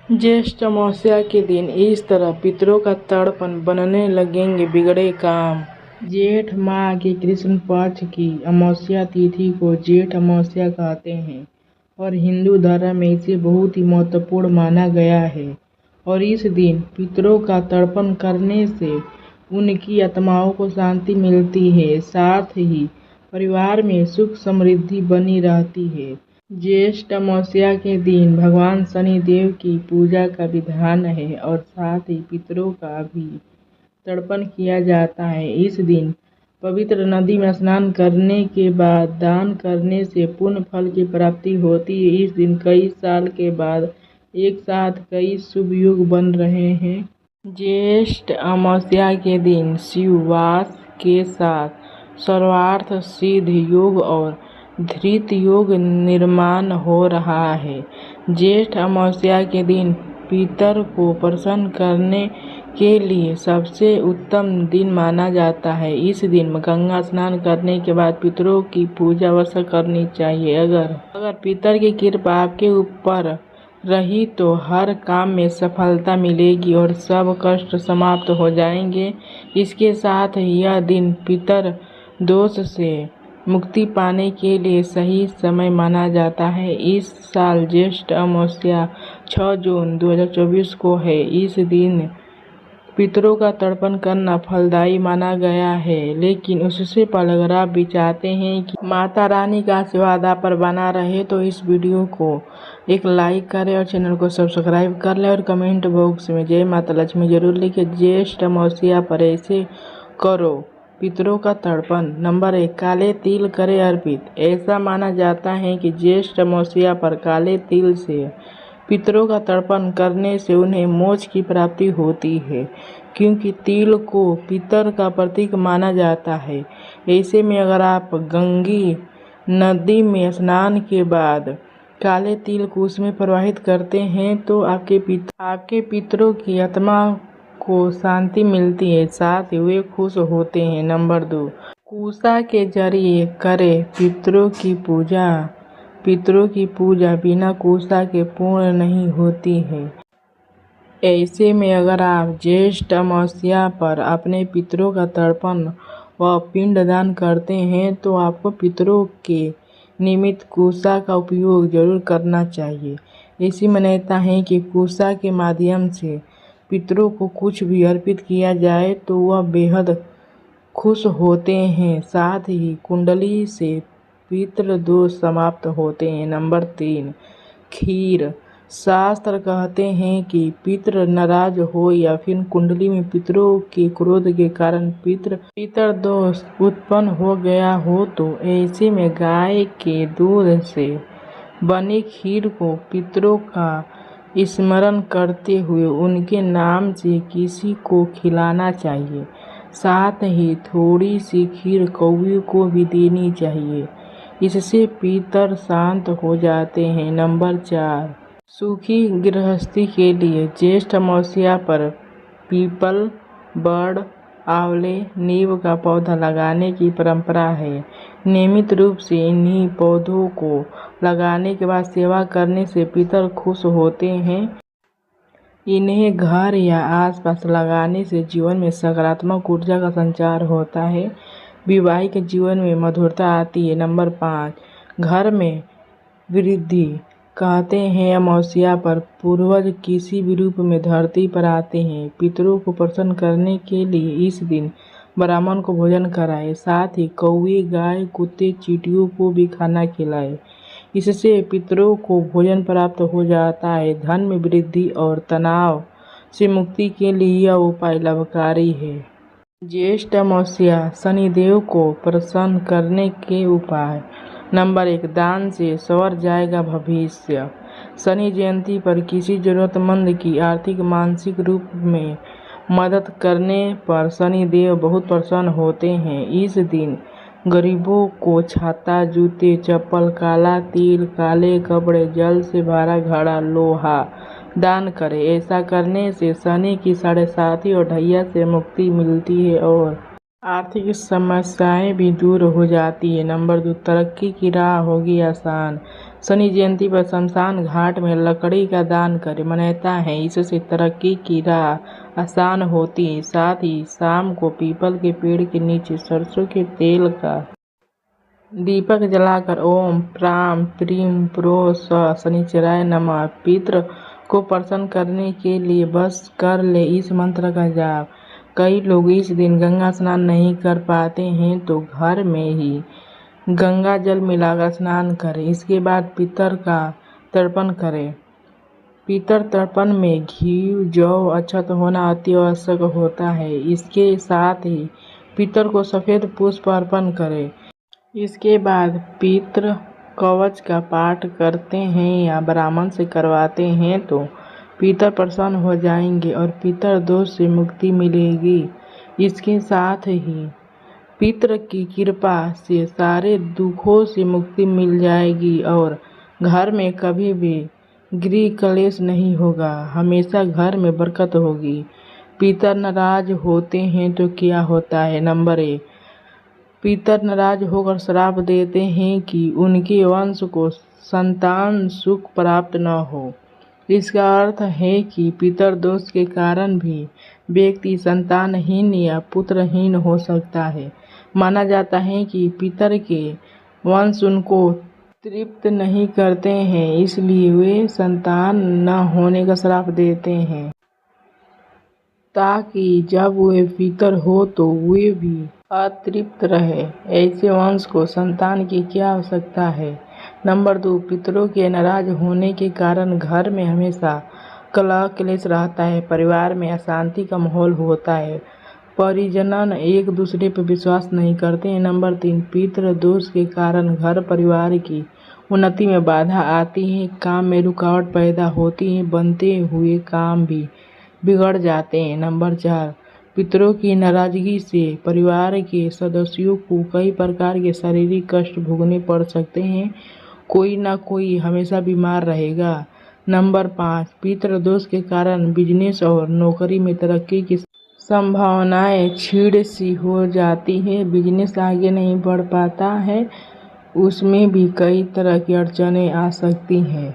ज्येष्ठ अमावस्या के दिन इस तरह पितरों का तर्पण बनने लगेंगे बिगड़े काम। जेठ माह के कृष्ण पक्ष की अमावस्या तिथि को जेठ अमावस्या कहते हैं और हिंदू धर्म में इसे बहुत ही महत्वपूर्ण माना गया है। और इस दिन पितरों का तर्पण करने से उनकी आत्माओं को शांति मिलती है, साथ ही परिवार में सुख समृद्धि बनी रहती है। ज्येष्ठ अमावस्या के दिन भगवान शनि देव की पूजा का विधान है और साथ ही पितरों का भी तर्पण किया जाता है। इस दिन पवित्र नदी में स्नान करने के बाद दान करने से पुण्य फल की प्राप्ति होती है। इस दिन कई साल के बाद एक साथ कई शुभ योग बन रहे हैं। ज्येष्ठ अमावस्या के दिन शिववास के साथ सर्वार्थ सिद्ध योग और धृत योग निर्माण हो रहा है। ज्येष्ठ अमावस्या के दिन पितर को प्रसन्न करने के लिए सबसे उत्तम दिन माना जाता है। इस दिन गंगा स्नान करने के बाद पितरों की पूजा अवश्य करनी चाहिए। अगर पितर की कृपा आपके ऊपर रही तो हर काम में सफलता मिलेगी और सब कष्ट समाप्त हो जाएंगे। इसके साथ ही यह दिन पितर दोष से मुक्ति पाने के लिए सही समय माना जाता है। इस साल ज्येष्ठ अमावस्या 6 जून 2024 को है। इस दिन पितरों का तर्पण करना फलदायी माना गया है, लेकिन उससे पहले अगर आप भी चाहते हैं कि माता रानी का आशीर्वाद आप पर बना रहे तो इस वीडियो को एक लाइक करें और चैनल को सब्सक्राइब कर लें और कमेंट बॉक्स में जय माता लक्ष्मी जरूर लिखें। ज्येष्ठ अमावस्या पर ऐसे करो पितरों का तर्पण। नंबर 1, काले तिल करें अर्पित। ऐसा माना जाता है कि ज्येष्ठ अमावस्या पर काले तिल से पितरों का तर्पण करने से उन्हें मोक्ष की प्राप्ति होती है, क्योंकि तिल को पितर का प्रतीक माना जाता है। ऐसे में अगर आप गंगी नदी में स्नान के बाद काले तिल को उसमें प्रवाहित करते हैं तो आपके पितरों की आत्मा को शांति मिलती है, साथ ही वे खुश होते हैं। नंबर 2, कुशा के जरिए करें पितरों की पूजा। पितरों की पूजा बिना कुशा के पूर्ण नहीं होती है। ऐसे में अगर आप ज्येष्ठ अमावस्या पर अपने पितरों का तर्पण व पिंडदान करते हैं तो आपको पितरों के निमित्त कुशा का उपयोग जरूर करना चाहिए। ऐसी मान्यता है कि कुशा के माध्यम से पितरों को कुछ भी अर्पित किया जाए तो वह बेहद खुश होते हैं, साथ ही कुंडली से पितृ दोष समाप्त होते हैं। नंबर 3, खीर। शास्त्र कहते हैं कि पितृ नाराज हो या फिर कुंडली में पितरों के क्रोध के कारण पितृ दोष उत्पन्न हो गया हो तो ऐसे में गाय के दूध से बनी खीर को पितरों का स्मरण करते हुए उनके नाम से किसी को खिलाना चाहिए। साथ ही थोड़ी सी खीर कौवे को भी देनी चाहिए, इससे पितर शांत हो जाते हैं। नंबर 4, सुखी गृहस्थी के लिए ज्येष्ठ अमावस्या पर पीपल, बड़, आंवले, नीम का पौधा लगाने की परंपरा है। नियमित रूप से इन्हीं पौधों को लगाने के बाद सेवा करने से पितर खुश होते हैं। इन्हें घर या आसपास लगाने से जीवन में सकारात्मक ऊर्जा का संचार होता है, वैवाहिक जीवन में मधुरता आती है। नंबर 5, घर में वृद्धि। कहते हैं अमावस्या पर पूर्वज किसी भी रूप में धरती पर आते हैं। पितरों को प्रसन्न करने के लिए इस दिन ब्राह्मण को भोजन कराएं, साथ ही कौवे, गाय, कुत्ते, चींटियों को भी खाना खिलाएं। इससे पितरों को भोजन प्राप्त हो जाता है। धन में वृद्धि और तनाव से मुक्ति के लिए यह उपाय लाभकारी है। ज्येष्ठ अमावस्या शनिदेव को प्रसन्न करने के उपाय। नंबर 1, दान से संवर जाएगा भविष्य। शनि जयंती पर किसी जरूरतमंद की आर्थिक मानसिक रूप में मदद करने पर शनिदेव बहुत प्रसन्न होते हैं। इस दिन गरीबों को छाता, जूते, चप्पल, काला तिल, काले कपड़े, जल से भरा घड़ा, लोहा दान करें। ऐसा करने से शनि की 7.5 और ढैया से मुक्ति मिलती है और आर्थिक समस्याएं भी दूर हो जाती है। नंबर 2, तरक्की की राह होगी आसान। शनि जयंती पर शमशान घाट में लकड़ी का दान करें। मान्यता है इससे तरक्की की राह आसान होती है। साथ ही शाम को पीपल के पेड़ के नीचे सरसों के तेल का दीपक जलाकर ओम प्राम प्रीम प्रो स शनिचराय नमः पितृ को प्रसन्न करने के लिए बस कर ले इस मंत्र का जाप। कई लोग इस दिन गंगा स्नान नहीं कर पाते हैं तो घर में ही गंगा जल मिलाकर स्नान करें। इसके बाद पितर का तर्पण करें। पितर तर्पण में घी जौ अक्षत होना अति आवश्यक होता है। इसके साथ ही पितर को सफ़ेद पुष्प अर्पण करें। इसके बाद पितृ कवच का पाठ करते हैं या ब्राह्मण से करवाते हैं तो पितर प्रसन्न हो जाएंगे और पितर दोष से मुक्ति मिलेगी। इसके साथ ही पितर की कृपा से सारे दुखों से मुक्ति मिल जाएगी और घर में कभी भी गृह कलेश नहीं होगा। हमेशा घर में बरकत होगी। पितर नाराज होते हैं तो क्या होता है? नंबर 1, पितर नाराज होकर श्राप देते हैं कि उनके वंश को संतान सुख प्राप्त न हो। इसका अर्थ है कि पितर दोष के कारण भी व्यक्ति संतानहीन या पुत्रहीन हो सकता है। माना जाता है कि पितर के वंश उनको तृप्त नहीं करते हैं, इसलिए वे संतान न होने का श्राप देते हैं, ताकि जब वे पितर हो तो वे भी अतृप्त रहे। ऐसे वंश को संतान की क्या आवश्यकता है? नंबर 2, पितरों के नाराज होने के कारण घर में हमेशा कलह क्लेश रहता है। परिवार में अशांति का माहौल होता है। परिजन एक दूसरे पर विश्वास नहीं करते हैं। नंबर 3, पितृ दोष के कारण घर परिवार की उन्नति में बाधा आती है। काम में रुकावट पैदा होती है। बनते हुए काम भी बिगड़ जाते हैं। नंबर 4, पितरों की नाराजगी से परिवार के सदस्यों को कई प्रकार के शारीरिक कष्ट भोगने पड़ सकते हैं। कोई ना कोई हमेशा बीमार रहेगा। नंबर 5, पितृ दोष के कारण बिजनेस और नौकरी में तरक्की की संभावनाएं क्षीण सी हो जाती है। बिजनेस आगे नहीं बढ़ पाता है। उसमें भी कई तरह की अड़चनें आ सकती हैं।